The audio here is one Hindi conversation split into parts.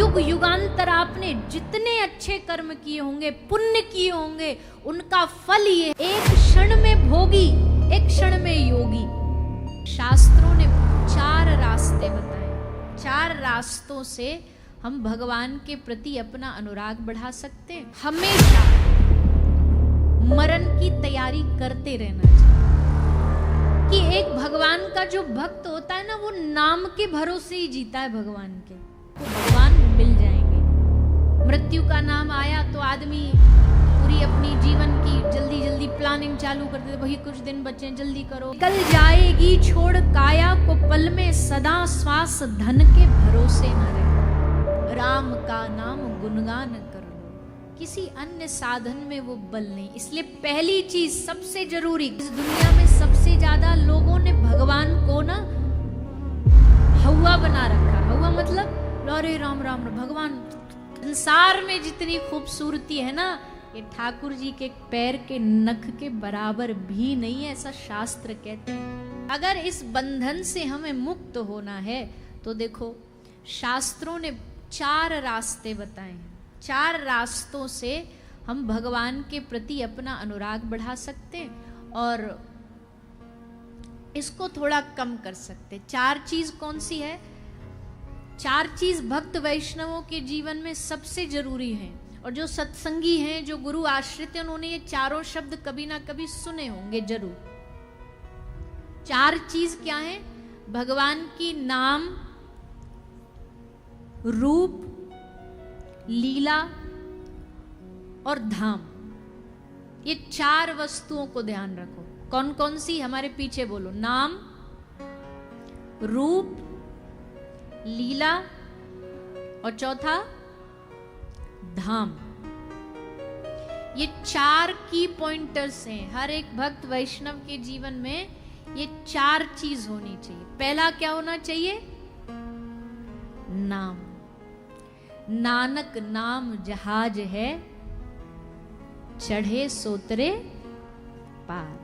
युग युगांतर आपने जितने अच्छे कर्म किए होंगे, पुण्य किए होंगे, उनका फल ये एक क्षण में भोगी, एक क्षण में योगी। शास्त्रों ने 4 रास्ते बताए। 4 रास्तों से हम भगवान के प्रति अपना अनुराग बढ़ा सकते हैं। हमेशा मरण की तैयारी करते रहना चाहिए कि एक भगवान का जो भक्त होता है ना, वो नाम के भरोसे ही जीता है भगवान के, तो भगवान मिल जाएंगे। मृत्यु का नाम आया तो आदमी पूरी अपनी जीवन की जल्दी जल्दी प्लानिंग चालू कर देते, वही कुछ दिन बचे, जल्दी करो, कल जाएगी छोड़ काया को पल में, सदा श्वास धन के भरोसे न रहे, राम का नाम गुणगान कर लो, किसी अन्य साधन में वो बल नहीं। इसलिए पहली चीज सबसे जरूरी, इस दुनिया में सबसे ज्यादा लोगों ने भगवान को ना हवा बना रखा। हवा मतलब अरे राम राम भगवान। संसार में जितनी खूबसूरती है ना, ये ठाकुर जी के पैर के नख के बराबर भी नहीं है, ऐसा शास्त्र कहते हैं। अगर इस बंधन से हमें मुक्त होना है तो देखो, शास्त्रों ने 4 रास्ते बताए हैं। 4 रास्तों से हम भगवान के प्रति अपना अनुराग बढ़ा सकते हैं और इसको थोड़ा कम कर सकते। 4 चीज कौन सी है? 4 चीज भक्त वैष्णवों के जीवन में सबसे जरूरी है, और जो सत्संगी हैं, जो गुरु आश्रित हैं, उन्होंने ये चारों शब्द कभी ना कभी सुने होंगे जरूर। 4 चीज क्या है? भगवान की नाम, रूप, लीला और धाम। ये 4 वस्तुओं को ध्यान रखो। कौन कौन सी? हमारे पीछे बोलो। नाम, रूप, लीला और चौथा धाम। ये 4 की पॉइंटर्स हैं। हर एक भक्त वैष्णव के जीवन में ये 4 चीज होनी चाहिए। पहला क्या होना चाहिए? नाम। नानक नाम जहाज है, चढ़े सोतरे पार।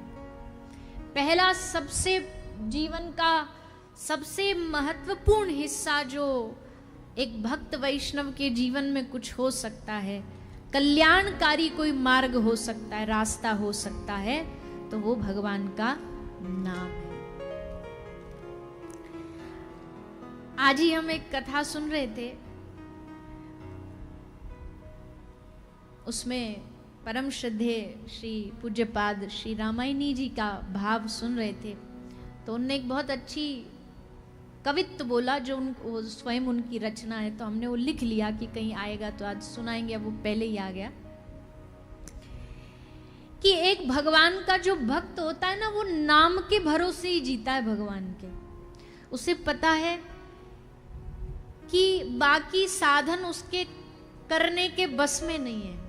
पहला सबसे जीवन का सबसे महत्वपूर्ण हिस्सा जो एक भक्त वैष्णव के जीवन में कुछ हो सकता है, कल्याणकारी कोई मार्ग हो सकता है, रास्ता हो सकता है, तो वो भगवान का नाम है। आज ही हम एक कथा सुन रहे थे, उसमें परम श्रद्धेय श्री पूज्यपाद श्री रामायणी जी का भाव सुन रहे थे, तो उनने एक बहुत अच्छी कवित्व बोला जो वो स्वयं उनकी रचना है, तो हमने वो लिख लिया कि कहीं आएगा तो आज सुनाएंगे। अब वो पहले ही आ गया कि एक भगवान का जो भक्त होता है ना, वो नाम के भरोसे ही जीता है भगवान के। उसे पता है कि बाकी साधन उसके करने के बस में नहीं है।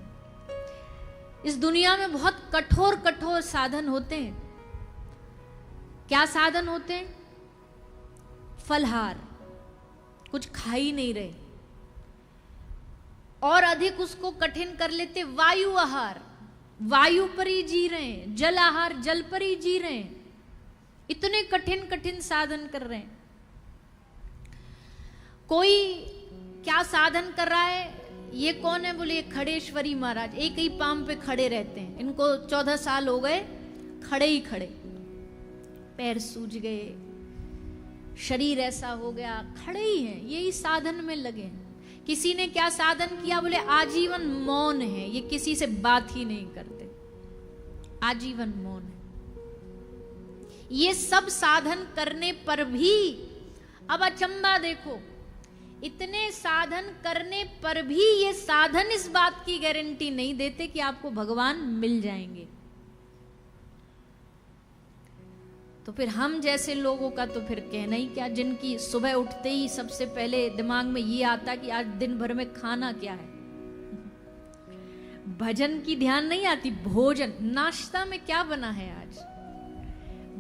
इस दुनिया में बहुत कठोर कठोर साधन होते हैं। क्या साधन होते हैं? फलहार, कुछ खा ही नहीं रहे, और अधिक उसको कठिन कर लेते वायु आहार, वायु पर ही जी रहे हैं, जल आहार, जल पर ही जी रहे हैं। इतने कठिन कठिन साधन कर रहे हैं। कोई क्या साधन कर रहा है? ये कौन है? बोले खड़ेश्वरी महाराज, एक ही पांव पे खड़े रहते हैं। इनको 14 साल हो गए खड़े ही खड़े, पैर सूज गए, शरीर ऐसा हो गया, खड़े ही हैं, यही साधन में लगे हैं। किसी ने क्या साधन किया? बोले आजीवन मौन है, ये किसी से बात ही नहीं करते, आजीवन मौन है। ये सब साधन करने पर भी, अब अचंबा देखो, इतने साधन करने पर भी ये साधन इस बात की गारंटी नहीं देते कि आपको भगवान मिल जाएंगे। तो फिर हम जैसे लोगों का तो फिर कहना ही क्या, जिनकी सुबह उठते ही सबसे पहले दिमाग में ये आता कि आज दिन भर में खाना क्या है। भजन की ध्यान नहीं आती, भोजन, नाश्ता में क्या बना है आज।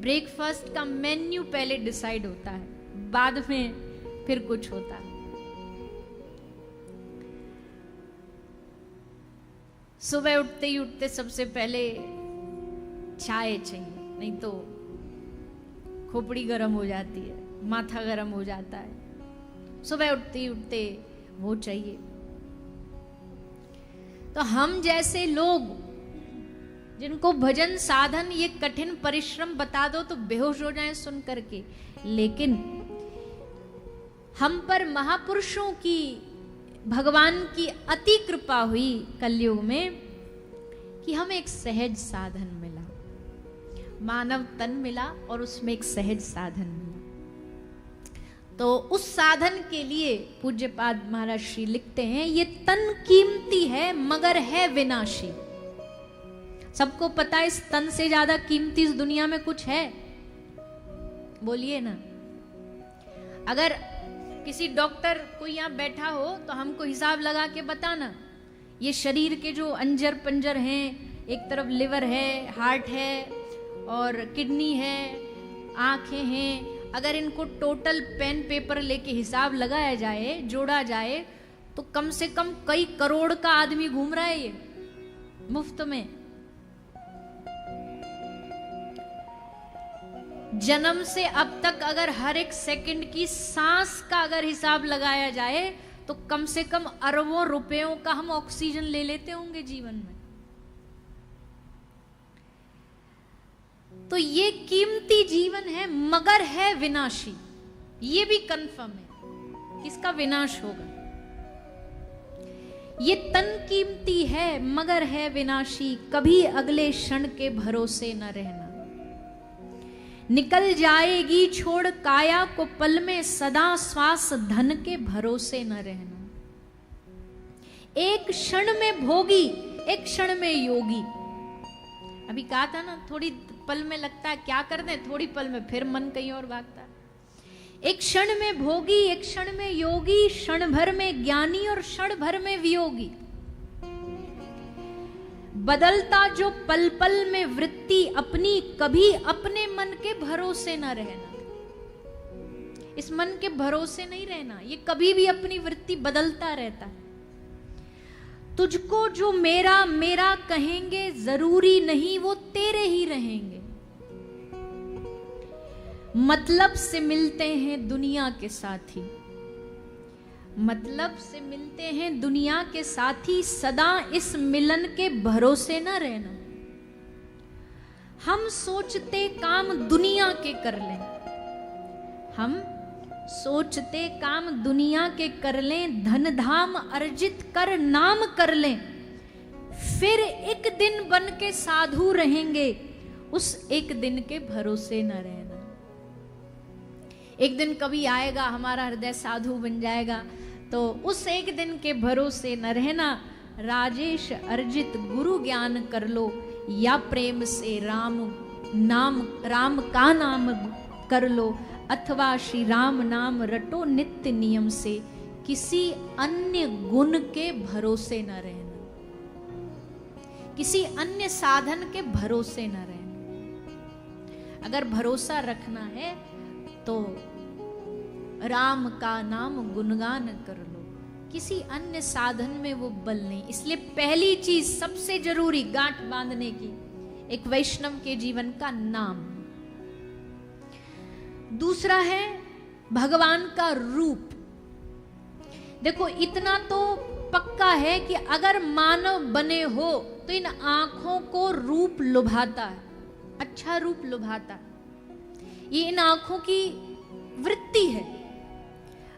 ब्रेकफास्ट का मेन्यू पहले डिसाइड होता है, बाद में फिर कुछ होता है। सुबह उठते सबसे पहले चाय चाहिए, नहीं तो खोपड़ी गर्म हो जाती है, माथा गर्म हो जाता है। सुबह उठते वो चाहिए। तो हम जैसे लोग जिनको भजन साधन ये कठिन परिश्रम बता दो तो बेहोश हो जाएं सुन करके, लेकिन हम पर महापुरुषों की, भगवान की अति कृपा हुई कलयुग में कि हमें एक सहज साधन मिला, मानव तन मिला और उसमें एक सहज साधन मिला। तो उस साधन के लिए पूज्यपाद महाराज श्री लिखते हैं, ये तन कीमती है मगर है विनाशी। सबको पता है इस तन से ज्यादा कीमती इस दुनिया में कुछ है? बोलिए ना। अगर किसी डॉक्टर कोई यहाँ बैठा हो तो हमको हिसाब लगा के बताना, ये शरीर के जो अंजर पंजर हैं, एक तरफ लिवर है, हार्ट है और किडनी है, आंखें हैं, अगर इनको टोटल पेन पेपर लेके हिसाब लगाया जाए, जोड़ा जाए, तो कम से कम कई करोड़ का आदमी घूम रहा है ये मुफ्त में। जन्म से अब तक अगर हर एक सेकंड की सांस का अगर हिसाब लगाया जाए तो कम से कम अरबों रुपयों का हम ऑक्सीजन ले लेते होंगे जीवन में। तो ये कीमती जीवन है मगर है विनाशी, ये भी कंफर्म है किसका विनाश होगा। ये तन कीमती है मगर है विनाशी, कभी अगले क्षण के भरोसे न रहना। निकल जाएगी छोड़ काया को पल में, सदा श्वास धन के भरोसे न रहना। एक क्षण में भोगी एक क्षण में योगी। अभी कहा था ना, थोड़ी पल में लगता है क्या कर दें, थोड़ी पल में फिर मन कहीं और भागता है। एक क्षण में भोगी एक क्षण में योगी, क्षण भर में ज्ञानी और क्षण भर में वियोगी। बदलता जो पल पल में वृत्ति अपनी, कभी अपने मन के भरोसे न रहना। इस मन के भरोसे नहीं रहना, ये कभी भी अपनी वृत्ति बदलता रहता है। तुझको जो मेरा मेरा कहेंगे, जरूरी नहीं वो तेरे ही रहेंगे। मतलब से मिलते हैं दुनिया के साथी, मतलब से मिलते हैं दुनिया के साथी, सदा इस मिलन के भरोसे न रहना। हम सोचते काम दुनिया के कर लें, हम सोचते काम दुनिया के कर लें, धन धाम अर्जित कर नाम कर लें, फिर एक दिन बन के साधु रहेंगे, उस एक दिन के भरोसे न रहना। एक दिन कभी आएगा हमारा हृदय साधु बन जाएगा, तो उस एक दिन के भरोसे न रहना। राजेश अर्जित गुरु ज्ञान कर लो, या प्रेम से राम का नाम कर लो, अथवा श्री राम नाम रटो नित्य नियम से, किसी अन्य गुण के भरोसे न रहना, किसी अन्य साधन के भरोसे न रहना। अगर भरोसा रखना है तो राम का नाम गुणगान कर लो, किसी अन्य साधन में वो बल नहीं। इसलिए पहली चीज सबसे जरूरी गांठ बांधने की एक वैष्णव के जीवन का नाम। दूसरा है भगवान का रूप। देखो इतना तो पक्का है कि अगर मानव बने हो तो इन आंखों को रूप लुभाता है, अच्छा रूप लुभाता है। ये इन आंखों की वृत्ति है।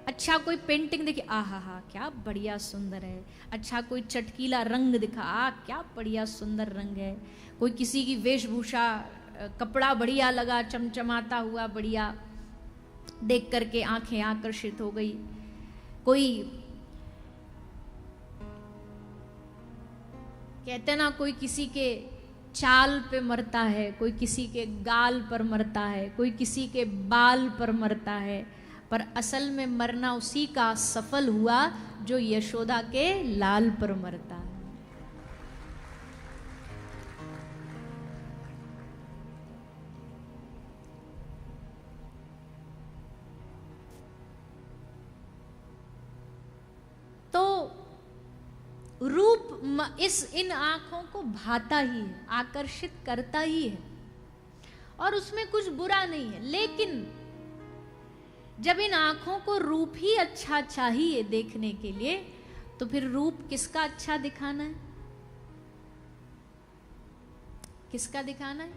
अच्छा कोई पेंटिंग देखिए, आहा हा क्या बढ़िया सुंदर है। अच्छा कोई चटकीला रंग दिखा, क्या बढ़िया सुंदर रंग है। कोई किसी की वेशभूषा कपड़ा बढ़िया लगा, चमचमाता हुआ बढ़िया, देख करके आंखें आकर्षित हो गई। कोई कहते ना, कोई किसी के चाल पे मरता है, कोई किसी के गाल पर मरता है, कोई किसी के बाल पर मरता है, पर असल में मरना उसी का सफल हुआ जो यशोदा के लाल पर मरता है। तो रूप इन आंखों को भाता ही है, आकर्षित करता ही है, और उसमें कुछ बुरा नहीं है। लेकिन जब इन आंखों को रूप ही अच्छा चाहिए देखने के लिए, तो फिर रूप किसका अच्छा दिखाना है? किसका दिखाना है?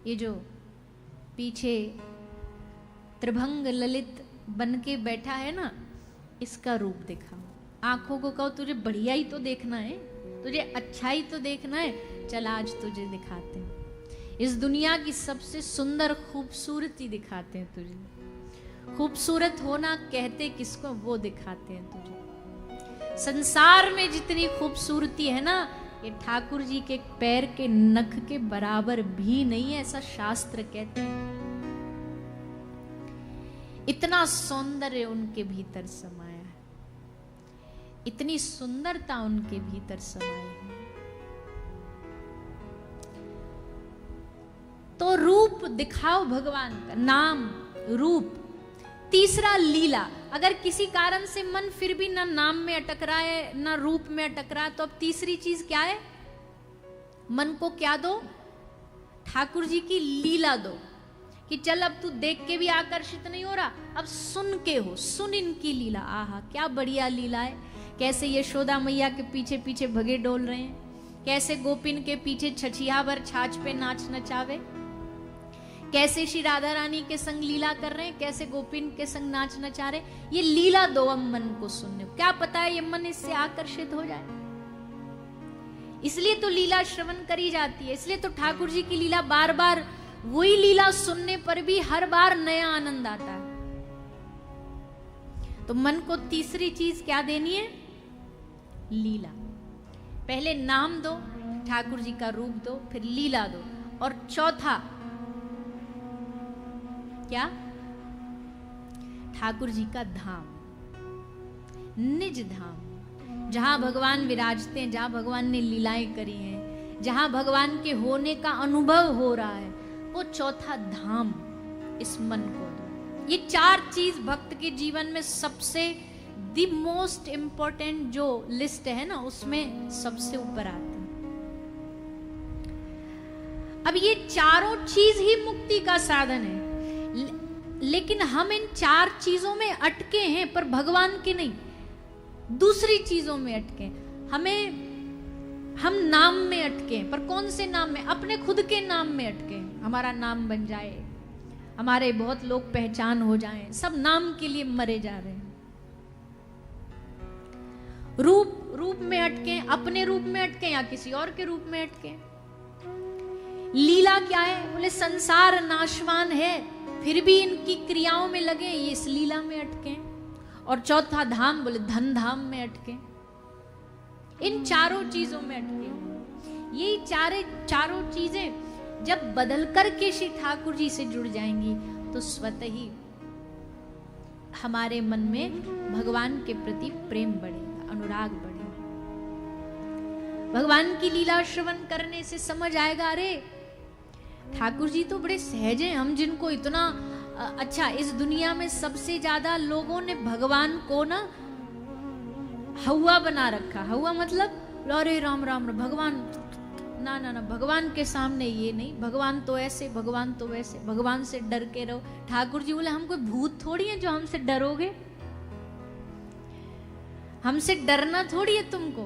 ये जो पीछे त्रिभंग ललित बन के बैठा है ना, इसका रूप दिखाओ। आंखों को कहो तुझे बढ़िया ही तो देखना है, तुझे अच्छा ही तो देखना है, चल आज तुझे दिखाते हैं, इस दुनिया की सबसे सुंदर खूबसूरती दिखाते हैं तुझे। खूबसूरत होना कहते किसको, वो दिखाते हैं तुझे। संसार में जितनी खूबसूरती है ना, ये ठाकुर जी के पैर के नख के बराबर भी नहीं है, ऐसा शास्त्र कहते हैं। इतना सौंदर्य उनके भीतर समाया है, इतनी सुंदरता उनके भीतर समाई है। तो रूप दिखाओ भगवान का, नाम, रूप। तीसरा लीला। अगर किसी कारण से मन फिर भी ना नाम में अटक रहा है ना रूप में अटक रहा है, तो अब तीसरी चीज क्या है? मन को क्या दो? ठाकुर जी की लीला दो, कि चल अब तू देख के भी आकर्षित नहीं हो रहा, अब सुन के हो, सुन इनकी लीला। आहा क्या बढ़िया लीला है। कैसे यशोदा मैया के पीछे पीछे भगे डोल रहे हैं, कैसे गोपिन के पीछे छछिया भर छाछ पे नाच नचावे, कैसे श्री राधा रानी के संग लीला कर रहे हैं, कैसे गोपिन के संग नाच नचा रहे। ये लीला दो अब मन को सुनने, क्या पता है ये मन इससे आकर्षित हो जाए। इसलिए तो लीला श्रवण करी जाती है, इसलिए तो ठाकुर जी की लीला बार बार, वही लीला सुनने पर भी हर बार नया आनंद आता है। तो मन को तीसरी चीज क्या देनी है? लीला। पहले नाम दो, ठाकुर जी का रूप दो, फिर लीला दो, और चौथा क्या? ठाकुर जी का धाम, निज धाम, जहां भगवान विराजते हैं, जहां भगवान ने लीलाएं करी हैं, जहां भगवान के होने का अनुभव हो रहा है, वो चौथा धाम इस मन को दो। ये चार चीज भक्त के जीवन में सबसे द मोस्ट इंपॉर्टेंट जो लिस्ट है ना, उसमें सबसे ऊपर आती है। अब ये चारों चीज ही मुक्ति का साधन है, लेकिन हम इन चार चीजों में अटके हैं, पर भगवान के नहीं, दूसरी चीजों में अटके। हम नाम में अटके, पर कौन से नाम में? अपने खुद के नाम में अटके। हमारा नाम बन जाए, हमारे बहुत लोग पहचान हो जाएं, सब नाम के लिए मरे जा रहे हैं। रूप में अटके, अपने रूप में अटके या किसी और के रूप में अटके। लीला क्या है? बोले संसार नाशवान है, फिर भी इनकी क्रियाओं में लगे, ये इस लीला में अटके। और चौथा धाम, बोले धन धाम में अटके। इन चारों चीजों में अटके। ये चारों चीजें जब बदल करके श्री ठाकुर जी से जुड़ जाएंगी, तो स्वतः ही हमारे मन में भगवान के प्रति प्रेम बढ़ेगा, अनुराग बढ़ेगा। भगवान की लीला श्रवण करने से समझ आएगा, अरे ठाकुर जी तो बड़े सहज हैं। हम जिनको इतना अच्छा, इस दुनिया में सबसे ज्यादा लोगों ने भगवान को ना हवा बना रखा। हवा मतलब अरे राम राम भगवान, ना ना ना, भगवान के सामने ये नहीं, भगवान तो ऐसे, भगवान तो वैसे, भगवान से डर के रहो। ठाकुर जी बोले हम कोई भूत थोड़ी है जो हमसे डरोगे, हमसे डरना थोड़ी है तुमको।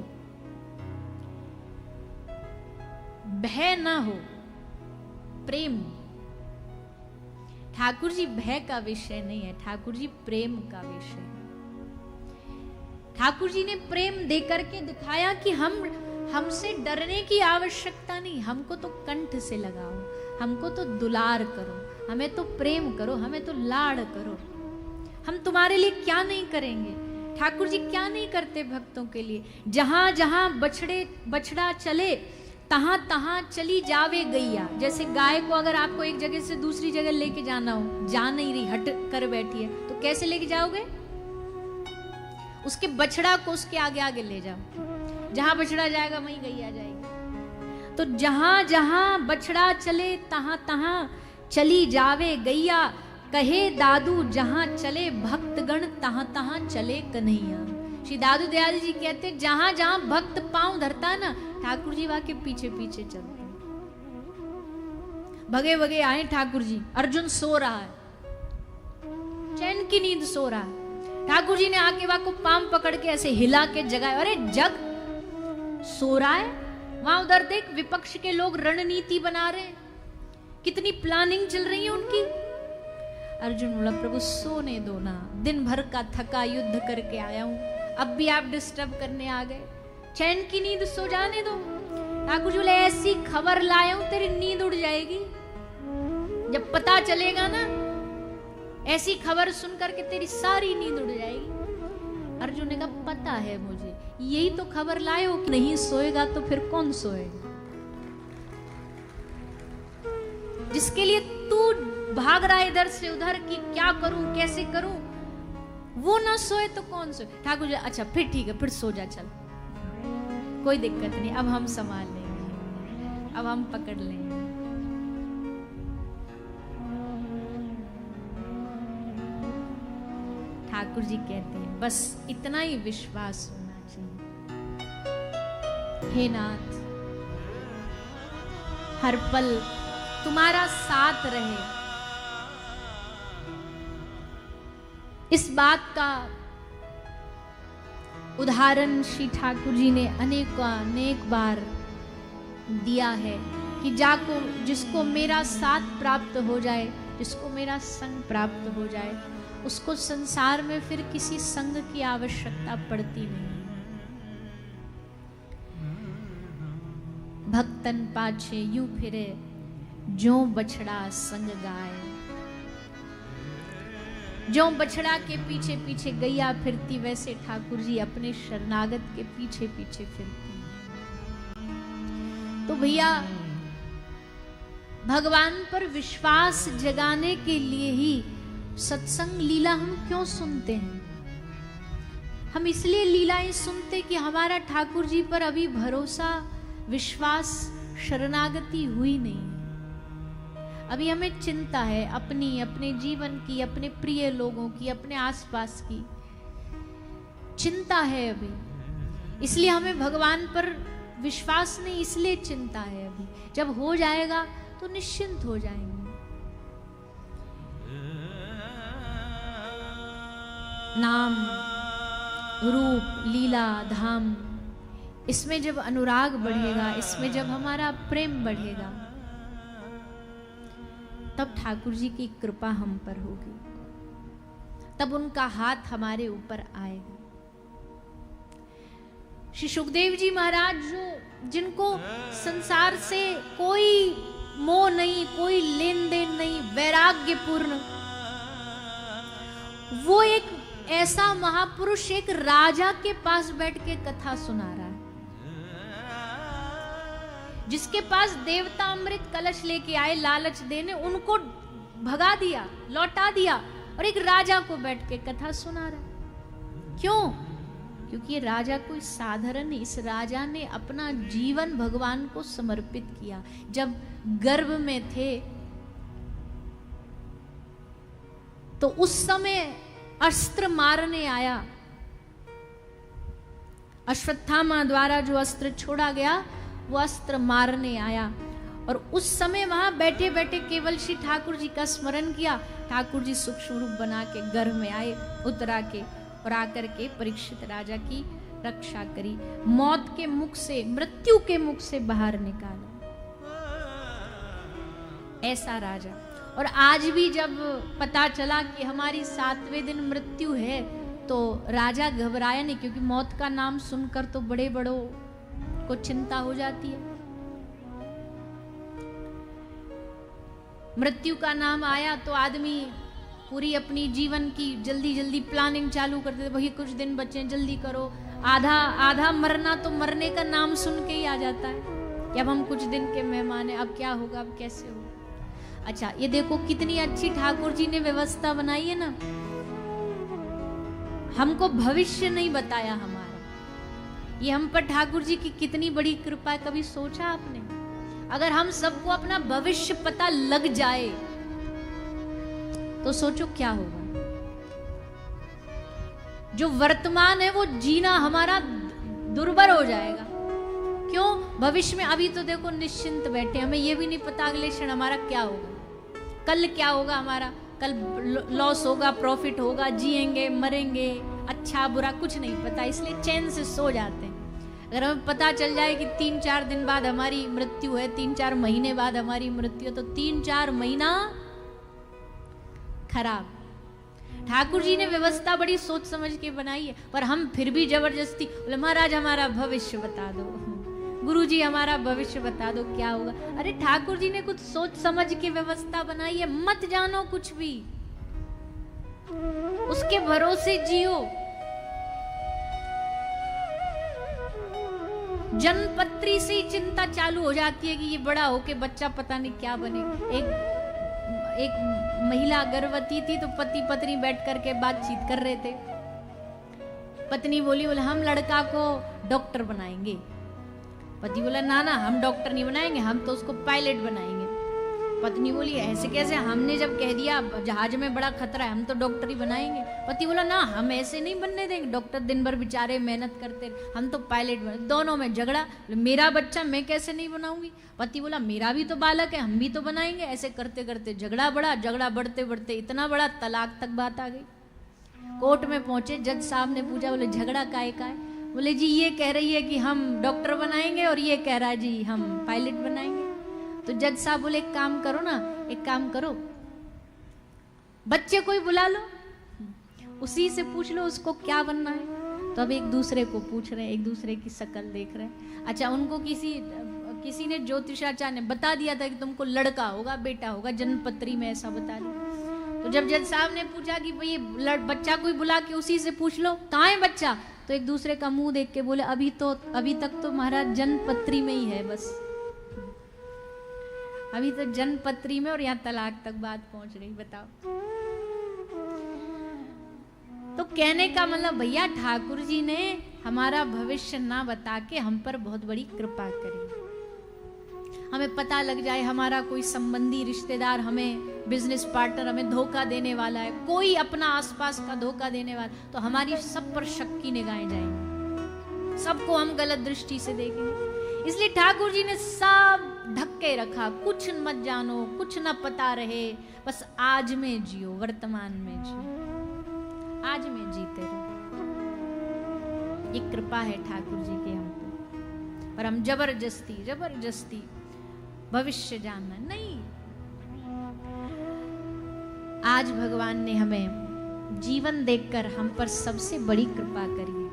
भय ना हो, प्रेम। ठाकुर जी भय का विषय नहीं है, ठाकुर जी प्रेम का विषय है। ठाकुर जी ने प्रेम दे करके दिखाया कि हमसे डरने की आवश्यकता नहीं, हमको तो कंठ से लगाओ, हमको तो दुलार करो, हमें तो प्रेम करो, हमें तो लाड़ करो। हम तुम्हारे लिए क्या नहीं करेंगे। ठाकुर जी क्या नहीं करते भक्तों के लिए। जहां जहां बछड़ा चले तहां तहां चली जावे गैया। जैसे गाय को अगर आपको एक जगह से दूसरी जगह लेके जाना हो, जा नहीं रही, हट कर बैठी है, तो कैसे लेके जाओगे? उसके बछड़ा को उसके आगे आगे ले जाओ, जहां बछड़ा जाएगा वहीं गैया जाएगी। तो जहां जहां बछड़ा चले तहां तहां चली जावे गैया, कहे दादू जहां चले भक्तगण तहां तहां चले कन्हैया। श्री दादू दयाल जी कहते जहां जहां भक्त पांव धरता ना, ठाकुर जी वहां के पीछे पीछे चलते। भगे भगे आए ठाकुर जी, अर्जुन सो रहा है, की नींद सो रहा है। ठाकुर जी ने आके वहां को पाम पकड़ के ऐसे हिला के जगाया, अरे जग, सो रहा है। वहां उधर देख विपक्ष के लोग रणनीति बना रहे हैं, कितनी प्लानिंग चल रही है उनकी। अर्जुन बोला प्रभु सोने दो ना, दिन भर का थका युद्ध करके आया हूं, अब भी आप डिस्टर्ब करने आ गए, चैन की नींद सो जाने दो। ठाकुर जी बोले ऐसी खबर लाया हूं तेरी नींद उड़ जाएगी, जब पता चलेगा ना, ऐसी खबर सुन करके तेरी सारी नींद उड़ जाएगी। अर्जुन ने कहा पता है मुझे, यही तो खबर लाए हो कि नहीं सोएगा तो फिर कौन सोएगा? जिसके लिए तू भाग रहा है इधर से उधर कि क्या करूं कैसे करूं, वो ना सोए तो कौन सोए? ठाकुर जी अच्छा फिर ठीक है, फिर सो जा, चल कोई दिक्कत नहीं, अब हम संभाल लेंगे, अब हम पकड़ लेंगे। ठाकुर जी कहते हैं बस इतना ही विश्वास होना चाहिए। हे नाथ, हर पल तुम्हारा साथ रहे, इस बात का उदाहरण श्री ठाकुर जी ने अनेक बार दिया है कि जाको जिसको मेरा साथ प्राप्त हो जाए, जिसको मेरा संग प्राप्त हो जाए, उसको संसार में फिर किसी संग की आवश्यकता पड़ती नहीं। भक्तन पाछे यूं फिरे, जो बछड़ा संग गाय। जो बछड़ा के पीछे पीछे गैया फिरती, वैसे ठाकुर जी अपने शरणागत के पीछे पीछे फिरती। तो भैया भगवान पर विश्वास जगाने के लिए ही सत्संग लीला हम क्यों सुनते हैं? हम इसलिए लीलाएं सुनते कि हमारा ठाकुर जी पर अभी भरोसा, विश्वास, शरणागति हुई नहीं। अभी हमें चिंता है अपनी, अपने जीवन की, अपने प्रिय लोगों की, अपने आसपास की चिंता है अभी, इसलिए हमें भगवान पर विश्वास नहीं, इसलिए चिंता है अभी। जब हो जाएगा तो निश्चिंत हो जाएंगे। नाम, रूप, लीला, धाम, इसमें जब अनुराग बढ़ेगा, इसमें जब हमारा प्रेम बढ़ेगा, तब ठाकुर जी की कृपा हम पर होगी, तब उनका हाथ हमारे ऊपर आएगा। श्री सुखदेव जी महाराज जिनको संसार से कोई मोह नहीं, कोई लेन देन नहीं, वैराग्यपूर्ण, वो एक ऐसा महापुरुष एक राजा के पास बैठ के कथा सुना रहा है, जिसके पास देवता अमृत कलश लेके आए लालच देने, उनको भगा दिया, लौटा दिया, और एक राजा को बैठ के कथा सुना रहा है। क्यों? क्योंकि ये राजा कोई साधारण नहीं, इस राजा ने अपना जीवन भगवान को समर्पित किया। जब गर्भ में थे तो उस समय अस्त्र मारने आया, अश्वत्थामा द्वारा जो अस्त्र छोड़ा गया वो अस्त्र मारने आया, और उस समय वहां बैठे बैठे केवल श्री ठाकुर जी का स्मरण किया। ठाकुर जी सूक्ष्म रूप बना के गर्भ में आए, उतरा के, और आकर के परीक्षित राजा की रक्षा करी, मौत के मुख से, मृत्यु के मुख से बाहर निकाला। ऐसा राजा। और आज भी जब पता चला कि हमारी 7वें दिन मृत्यु है, तो राजा घबराया नहीं, क्योंकि मौत का नाम सुनकर तो बड़े बड़ों को चिंता हो जाती है। मृत्यु का नाम आया तो आदमी पूरी अपनी जीवन की जल्दी जल्दी प्लानिंग चालू कर देते, वही कुछ दिन बचे, जल्दी करो। आधा मरना तो मरने का नाम सुन के ही आ जाता है कि अब हम कुछ दिन के मेहमान हैं, अब क्या होगा, अब कैसे होगा। अच्छा, ये देखो कितनी अच्छी ठाकुर जी ने व्यवस्था बनाई है ना, हमको भविष्य नहीं बताया हमारा। ये हम पर ठाकुर जी की कितनी बड़ी कृपा है, कभी सोचा आपने? अगर हम सबको अपना भविष्य पता लग जाए तो सोचो क्या होगा। जो वर्तमान है वो जीना हमारा दुर्भर हो जाएगा। क्यों? भविष्य में अभी तो देखो निश्चिंत बैठे, हमें ये भी नहीं पता अगले क्षण हमारा क्या होगा, कल क्या होगा हमारा, कल लॉस होगा, प्रॉफिट होगा, जिएंगे मरेंगे, अच्छा बुरा कुछ नहीं पता, इसलिए चैन से सो जाते हैं। अगर हमें पता चल जाए कि 3-4 दिन बाद हमारी मृत्यु है, 3-4 महीने बाद हमारी मृत्यु है, तो 3-4 महीना खराब। ठाकुर जी ने व्यवस्था बड़ी सोच समझ के बनाई है, पर हम फिर भी जबरदस्ती बोले महाराज हमारा भविष्य बता दो, गुरु जी हमारा भविष्य बता दो क्या होगा। अरे ठाकुर जी ने कुछ सोच समझ के व्यवस्था बनाई है, मत जानो कुछ भी, उसके भरोसे जियो। जन्मपत्री से ही चिंता चालू हो जाती है कि ये बड़ा होके बच्चा पता नहीं क्या बने। एक महिला गर्भवती थी, तो पति पत्नी बैठ करके बातचीत कर रहे थे। पत्नी बोली हम लड़का को डॉक्टर बनाएंगे। पति बोला ना ना हम डॉक्टर नहीं बनाएंगे, हम तो उसको पायलट बनाएंगे। पत्नी बोली ऐसे कैसे, हमने जब कह दिया जहाज में बड़ा खतरा है, हम तो डॉक्टर ही बनाएंगे। पति बोला ना हम ऐसे नहीं बनने देंगे, डॉक्टर दिन भर बेचारे मेहनत करते, हम तो पायलट बने। दोनों में झगड़ा, मेरा बच्चा मैं कैसे नहीं बनाऊंगी। पति बोला मेरा भी तो बालक है, हम भी तो बनाएंगे। ऐसे करते करते झगड़ा बढ़ा, झगड़ा बढ़ते बढ़ते इतना बड़ा तलाक तक बात आ गई। कोर्ट में पहुंचे, जज साहब ने पूछा बोले झगड़ा काहे का है। बोले जी ये कह रही है कि हम डॉक्टर बनाएंगे और ये कह रहा है जी हम पायलट बनाएंगे। तो जज साहब बोले एक काम करो ना, एक काम करो बच्चे को ही बुला लो, उसी से पूछ लो उसको क्या बनना है। तो अब एक दूसरे को पूछ रहे हैं, एक दूसरे की शक्ल देख रहे हैं। अच्छा उनको किसी ने ज्योतिषाचार्य ने बता दिया था कि तुमको लड़का होगा बेटा होगा, जन्मपत्री में ऐसा बता दिया। तो जब जज साहब ने पूछा कि भाई बच्चा कोई बुला के उसी से पूछ लो कहाँ है बच्चा, तो एक दूसरे का मुंह देख के बोले अभी तक तो महाराज जन्मपत्री में ही है, बस अभी तो जन्मपत्री में, और यहाँ तलाक तक बात पहुंच रही। बताओ। तो कहने का मतलब भैया ठाकुर जी ने हमारा भविष्य ना बता के हम पर बहुत बड़ी कृपा करी। हमें पता लग जाए हमारा कोई संबंधी रिश्तेदार, हमें बिजनेस पार्टनर हमें धोखा देने वाला है, कोई अपना आसपास का धोखा देने वाला, तो हमारी सब पर शक की निगाहें जाएंगी, सबको हम गलत दृष्टि से देखेंगे। इसलिए ठाकुर जी ने सब ढक के रखा, कुछ मत जानो, कुछ न पता रहे, बस आज में जियो, वर्तमान में जियो, आज में जीते रहो। ये कृपा है ठाकुर जी की हम पे। पर हम जबरदस्ती भविष्य जानना नहीं। आज भगवान ने हमें जीवन देकर हम पर सबसे बड़ी कृपा करी है।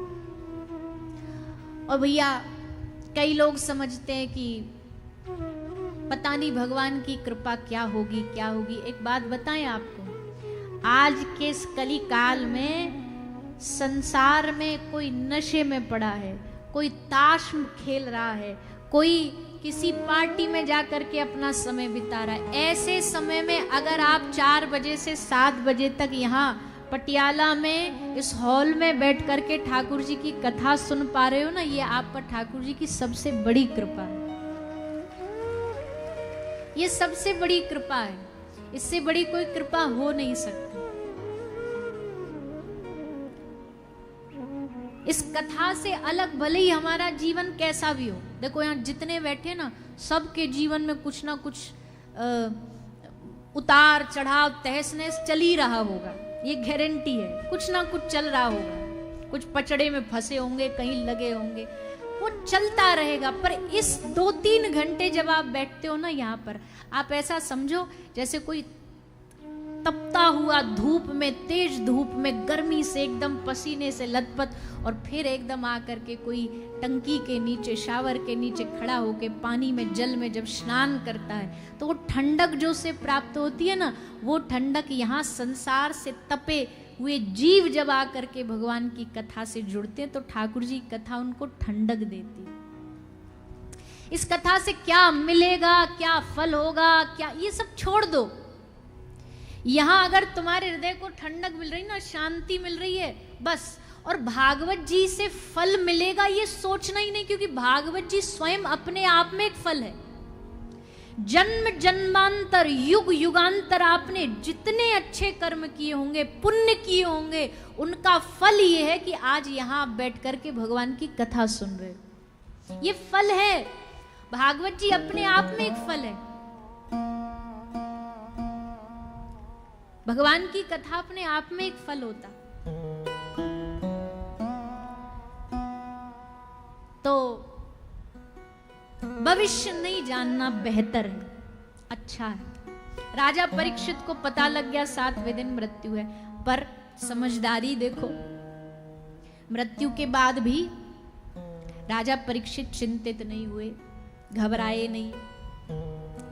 और भैया कई लोग समझते हैं कि पता नहीं भगवान की कृपा क्या होगी। एक बात बताएं आपको, आज के इस कली काल में संसार में कोई नशे में पड़ा है, कोई ताश खेल रहा है, कोई किसी पार्टी में जाकर के अपना समय बिता रहा है। ऐसे समय में अगर आप 4 बजे से 7 बजे तक यहाँ पटियाला में इस हॉल में बैठ करके ठाकुर जी की कथा सुन पा रहे हो ना, ये आप पर ठाकुर जी की सबसे बड़ी कृपा है। ये सबसे बड़ी कृपा है, इससे बड़ी कोई कृपा हो नहीं सकती। इस कथा से अलग भले ही हमारा जीवन कैसा भी हो, देखो यहाँ जितने बैठे ना, सबके जीवन में कुछ ना कुछ उतार चढ़ाव तहस नहस चल ही रहा होगा, ये गारंटी है। कुछ ना कुछ चल रहा होगा, कुछ पचड़े में फंसे होंगे, कहीं लगे होंगे, वो चलता रहेगा। पर इस 2-3 घंटे जब आप बैठते हो ना यहाँ पर, आप ऐसा समझो जैसे कोई तपता हुआ धूप में, तेज धूप में, गर्मी से एकदम पसीने से लथपथ, और फिर एकदम आकर के कोई टंकी के नीचे, शावर के नीचे खड़ा होके पानी में, जल में जब स्नान करता है, तो वो ठंडक जो से प्राप्त होती है ना, वो ठंडक यहाँ संसार से तपे हुए जीव जब आकर के भगवान की कथा से जुड़ते हैं, तो ठाकुर जी की कथा उनको ठंडक देती है। इस कथा से क्या मिलेगा, क्या फल होगा, क्या, ये सब छोड़ दो। यहां अगर तुम्हारे हृदय को ठंडक मिल रही ना, शांति मिल रही है, बस। और भागवत जी से फल मिलेगा ये सोचना ही नहीं, क्योंकि भागवत जी स्वयं अपने आप में एक फल है। जन्म जन्मांतर, युग युगांतर आपने जितने अच्छे कर्म किए होंगे, पुण्य किए होंगे, उनका फल ये है कि आज यहां आप बैठ करके भगवान की कथा सुन रहे हो। ये फल है, भागवत जी अपने आप में एक फल है। भगवान की कथा अपने आप में एक फल होता। तो भविष्य नहीं जानना बेहतर है, अच्छा है। राजा परीक्षित को पता लग गया 7वें दिन मृत्यु है, पर समझदारी देखो, मृत्यु के बाद भी राजा परीक्षित चिंतित नहीं हुए, घबराए नहीं,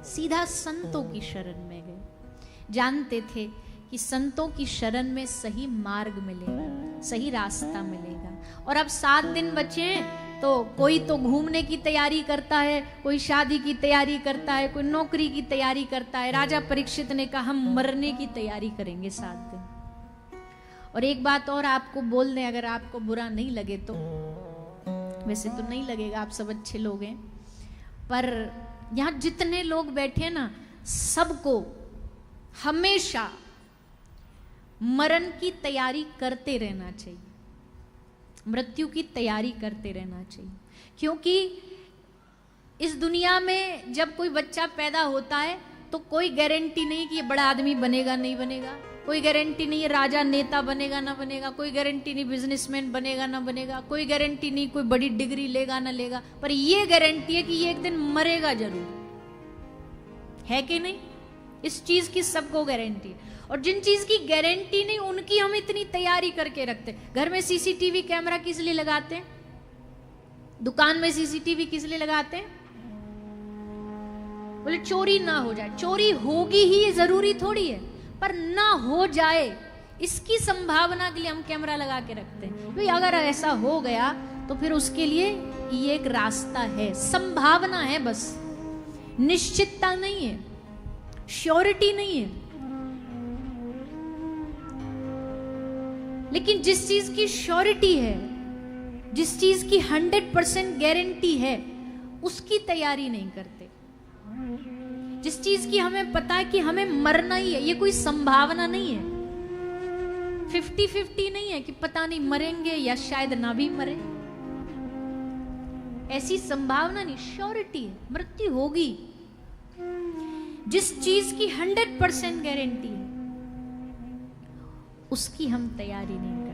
सीधा संतों की शरण में गए। जानते थे कि संतों की शरण में सही मार्ग मिलेगा, सही रास्ता मिलेगा। और अब 7 दिन बचे हैं, तो कोई तो घूमने की तैयारी करता है, कोई शादी की तैयारी करता है, कोई नौकरी की तैयारी करता है। राजा परीक्षित ने कहा हम मरने की तैयारी करेंगे 7 दिन। और एक बात और आपको बोल दें, अगर आपको बुरा नहीं लगे तो, वैसे तो नहीं लगेगा, आप सब अच्छे लोग हैं, पर यहां जितने लोग बैठे हैं ना, सबको हमेशा मरण की तैयारी करते रहना चाहिए, मृत्यु की तैयारी करते रहना चाहिए। क्योंकि इस दुनिया में जब कोई बच्चा पैदा होता है तो कोई गारंटी नहीं कि ये बड़ा आदमी बनेगा नहीं बनेगा, कोई गारंटी नहीं है राजा नेता बनेगा ना बनेगा, कोई गारंटी नहीं बिजनेसमैन बनेगा ना बनेगा, कोई गारंटी नहीं कोई बड़ी डिग्री लेगा ना लेगा, पर ये गारंटी है कि ये एक दिन मरेगा जरूर, है कि नहीं? इस चीज की सबको गारंटी है। और जिन चीज की गारंटी नहीं उनकी हम इतनी तैयारी करके रखते। घर में सीसीटीवी कैमरा किस लिए लगाते हैं? दुकान में सीसीटीवी किस लिए लगाते हैं? बोले चोरी ना हो जाए। चोरी होगी ही ये जरूरी थोड़ी है, पर ना हो जाए इसकी संभावना के लिए हम कैमरा लगा के रखते हैं। भाई अगर ऐसा हो गया तो फिर उसके लिए ये एक रास्ता है, संभावना है, बस निश्चितता नहीं है, श्योरिटी नहीं है। लेकिन जिस चीज की श्योरिटी है, जिस चीज की 100% गारंटी है, उसकी तैयारी नहीं करते। जिस चीज की हमें पता है कि हमें मरना ही है, ये कोई संभावना नहीं है, 50-50 नहीं है कि पता नहीं मरेंगे या शायद ना भी मरे, ऐसी संभावना नहीं, श्योरिटी है, मृत्यु होगी। जिस चीज की 100% गारंटी है उसकी हम तैयारी नहीं